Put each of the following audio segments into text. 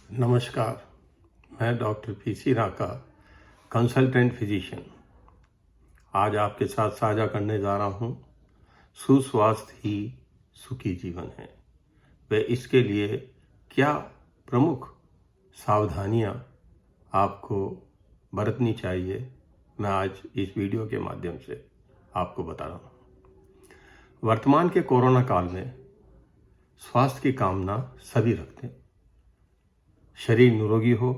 नमस्कार। मैं doctor PC राका, consultant physician, आज आपके साथ साझा करने जा रहा हूँ सुस्वास्थ्य ही सुखी जीवन है। वे इसके लिए क्या प्रमुख सावधानियाँ आपको बरतनी चाहिए, मैं आज इस वीडियो के माध्यम से आपको बता रहा हूँ। वर्तमान के कोरोना काल में स्वास्थ्य की कामना सभी रखते हैं। शरीर निरोगी हो,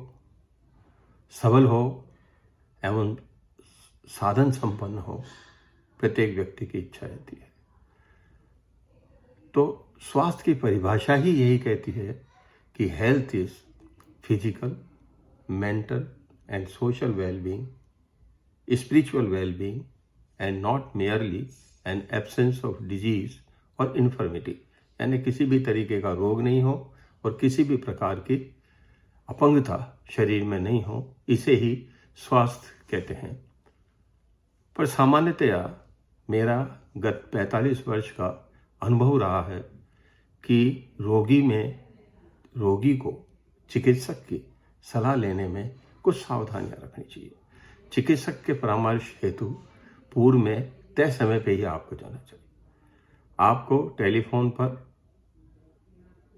सबल हो एवं साधन संपन्न हो, प्रत्येक व्यक्ति की इच्छा रहती है। तो स्वास्थ्य की परिभाषा ही यही कहती है कि health is physical, mental and social wellbeing, spiritual wellbeing and not merely N absence of disease और इन्फर्मिटी, यानी किसी भी तरीके का रोग नहीं हो और किसी भी प्रकार की अपंगता शरीर में नहीं हो, इसे ही स्वास्थ्य कहते हैं। पर सामान्यतया मेरा गत 45 वर्ष का अनुभव रहा है कि रोगी को चिकित्सक की सलाह लेने में कुछ सावधानियां रखनी चाहिए। चिकित्सक के परामर्श हेतु पूर्व में तय समय पे ही आपको जाना चाहिए। आपको टेलीफोन पर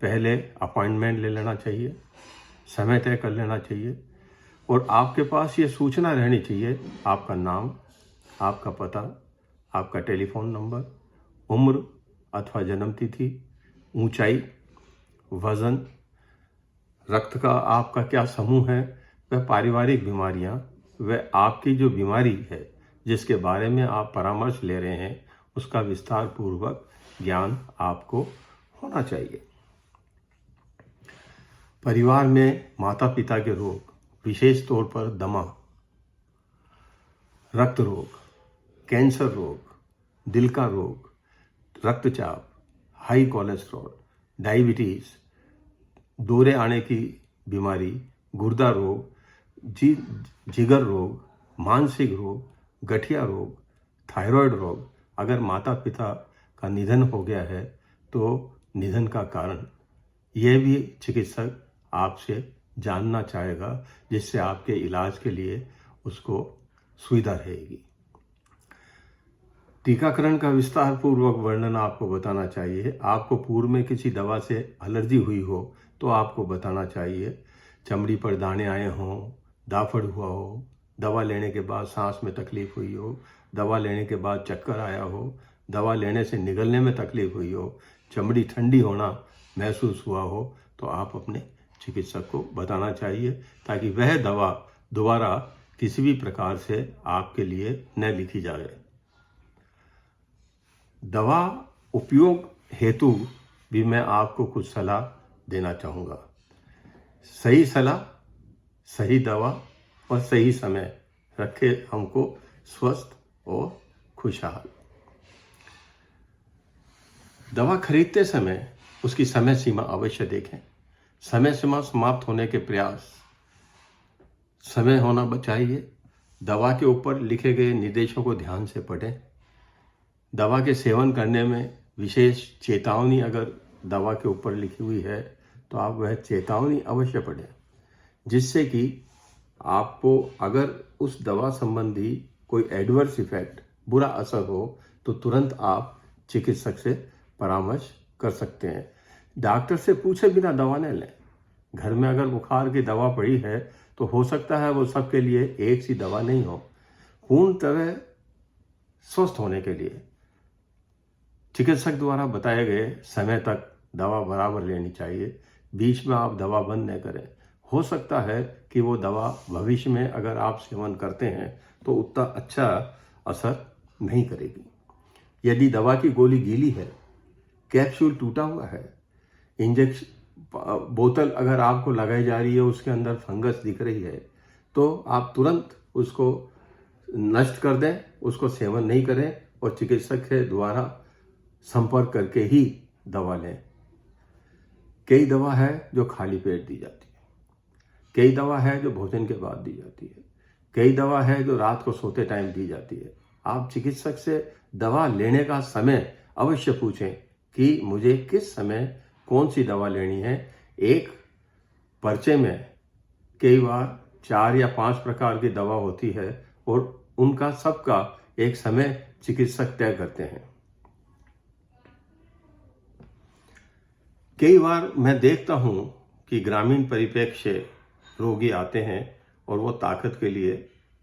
पहले अपॉइंटमेंट ले लेना चाहिए, समय तय कर लेना चाहिए और आपके पास ये सूचना रहनी चाहिए, आपका नाम, आपका पता, आपका टेलीफोन नंबर, उम्र अथवा जन्म तिथि, ऊंचाई, वजन, रक्त का आपका क्या समूह है, वह पारिवारिक बीमारियां, वह आपकी जो बीमारी है जिसके बारे में आप परामर्श ले रहे हैं, उसका विस्तार पूर्वक ज्ञान आपको होना चाहिए। परिवार में माता पिता के रोग, विशेष तौर पर दमा, रक्त रोग, कैंसर रोग, दिल का रोग, रक्तचाप, हाई कोलेस्ट्रॉल, डायबिटीज, दौरे आने की बीमारी, गुर्दा रोग, जिगर रोग, मानसिक रोग, गठिया रोग, थायराइड रोग, अगर माता पिता का निधन हो गया है तो निधन का कारण यह भी चिकित्सक आपसे जानना चाहेगा, जिससे आपके इलाज के लिए उसको सुविधा रहेगी। टीकाकरण का विस्तार पूर्वक वर्णन आपको बताना चाहिए। आपको पूर्व में किसी दवा से एलर्जी हुई हो तो आपको बताना चाहिए। चमड़ी पर दाने आए हों, दाफड़ हुआ हो, दवा लेने के बाद सांस में तकलीफ हुई हो, दवा लेने के बाद चक्कर आया हो, दवा लेने से निगलने में तकलीफ हुई हो, चमड़ी ठंडी होना महसूस हुआ हो, तो आप अपने चिकित्सक को बताना चाहिए ताकि वह दवा दोबारा किसी भी प्रकार से आपके लिए न लिखी जाए। दवा उपयोग हेतु भी मैं आपको कुछ सलाह देना चाहूँगा। सही सलाह, सही दवा और सही समय रखे हमको स्वस्थ और खुशहाल। दवा खरीदते समय उसकी समय सीमा अवश्य देखें। समय सीमा समाप्त होने के प्रयास समय होना चाहिए। दवा के ऊपर लिखे गए निर्देशों को ध्यान से पढ़ें। दवा के सेवन करने में विशेष चेतावनी अगर दवा के ऊपर लिखी हुई है तो आप वह चेतावनी अवश्य पढ़ें, जिससे कि आपको अगर उस दवा संबंधी कोई एडवर्स इफेक्ट, बुरा असर हो तो तुरंत आप चिकित्सक से परामर्श कर सकते हैं। डॉक्टर से पूछे बिना दवा न लें। घर में अगर बुखार की दवा पड़ी है तो हो सकता है वो सबके लिए एक सी दवा नहीं हो। पूर्ण तरह स्वस्थ होने के लिए चिकित्सक द्वारा बताए गए समय तक दवा बराबर लेनी चाहिए। बीच में आप दवा बंद न करें। हो सकता है कि वो दवा भविष्य में अगर आप सेवन करते हैं तो उतना अच्छा असर नहीं करेगी। यदि दवा की गोली गीली है, कैप्सूल टूटा हुआ है, इंजेक्शन बोतल अगर आपको लगाई जा रही है उसके अंदर फंगस दिख रही है, तो आप तुरंत उसको नष्ट कर दें, उसको सेवन नहीं करें और चिकित्सक के द्वारा संपर्क करके ही दवा लें। कई दवा है जो खाली पेट दी जाती है, कई दवा है जो भोजन के बाद दी जाती है, कई दवा है जो रात को सोते टाइम दी जाती है। आप चिकित्सक से दवा लेने का समय अवश्य पूछें कि मुझे किस समय कौन सी दवा लेनी है। एक पर्चे में कई बार 4 या 5 प्रकार की दवा होती है और उनका सबका एक समय चिकित्सक तय करते हैं। कई बार मैं देखता हूं कि ग्रामीण परिप्रेक्ष्य रोगी आते हैं और वो ताकत के लिए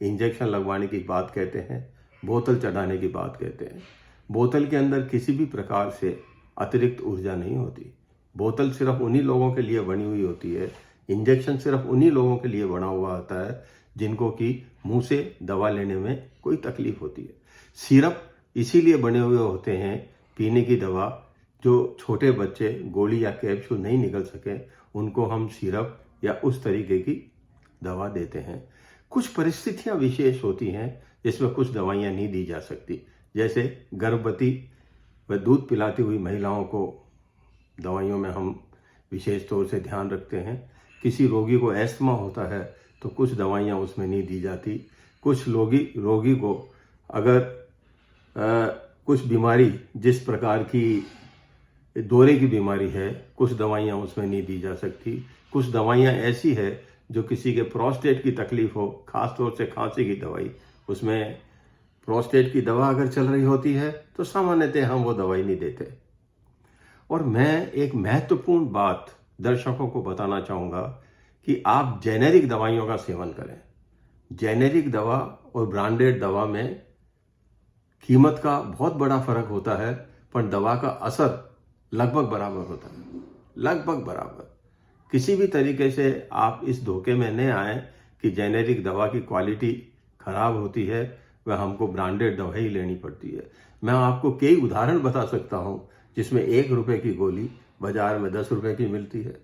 इंजेक्शन लगवाने की बात कहते हैं, बोतल चढ़ाने की बात कहते हैं। बोतल के अंदर किसी भी प्रकार से अतिरिक्त ऊर्जा नहीं होती। बोतल सिर्फ उन्हीं लोगों के लिए बनी हुई होती है, इंजेक्शन सिर्फ उन्हीं लोगों के लिए बना हुआ होता है जिनको कि मुंह से दवा लेने में कोई तकलीफ होती है। सिरप इसीलिए बने हुए होते हैं, पीने की दवा, जो छोटे बच्चे गोली या कैप्सूल नहीं निकल सके उनको हम सिरप या उस तरीके की दवा देते हैं। कुछ परिस्थितियां विशेष होती हैं जिसमें कुछ दवाइयां नहीं दी जा सकती, जैसे गर्भवती व दूध पिलाती हुई महिलाओं को दवाइयों में हम विशेष तौर से ध्यान रखते हैं। किसी रोगी को एस्थमा होता है तो कुछ दवाइयां उसमें नहीं दी जाती। कुछ रोगी को अगर कुछ बीमारी जिस प्रकार की दौरे की बीमारी है, कुछ दवाइयां उसमें नहीं दी जा सकती। कुछ दवाइयां ऐसी है जो किसी के प्रोस्टेट की तकलीफ हो, खास तौर से खांसी की दवाई, उसमें प्रोस्टेट की दवा अगर चल रही होती है तो सामान्यतः हम वो दवाई नहीं देते। और मैं एक महत्वपूर्ण बात दर्शकों को बताना चाहूँगा कि आप जेनेरिक दवाइयों का सेवन करें। जेनेरिक दवा और ब्रांडेड दवा में कीमत का बहुत बड़ा फर्क होता है, पर दवा का असर लगभग बराबर होता है, लगभग बराबर। किसी भी तरीके से आप इस धोखे में न आए कि जेनेरिक दवा की क्वालिटी खराब होती है, वह हमको ब्रांडेड दवा ही लेनी पड़ती है। मैं आपको कई उदाहरण बता सकता हूं जिसमें 1 रुपए की गोली बाजार में 10 रुपए की मिलती है,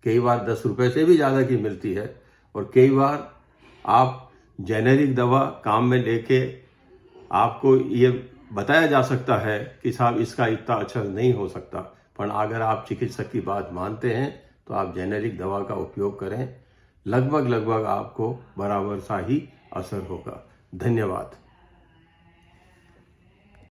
कई बार 10 रुपए से भी ज़्यादा की मिलती है, और कई बार आप जेनेरिक दवा काम में लेके आपको ये बताया जा सकता है कि साहब इसका इतना असर नहीं हो सकता, पर अगर आप चिकित्सक की बात मानते हैं तो आप जेनेरिक दवा का उपयोग करें, लगभग आपको बराबर सा ही असर होगा। धन्यवाद।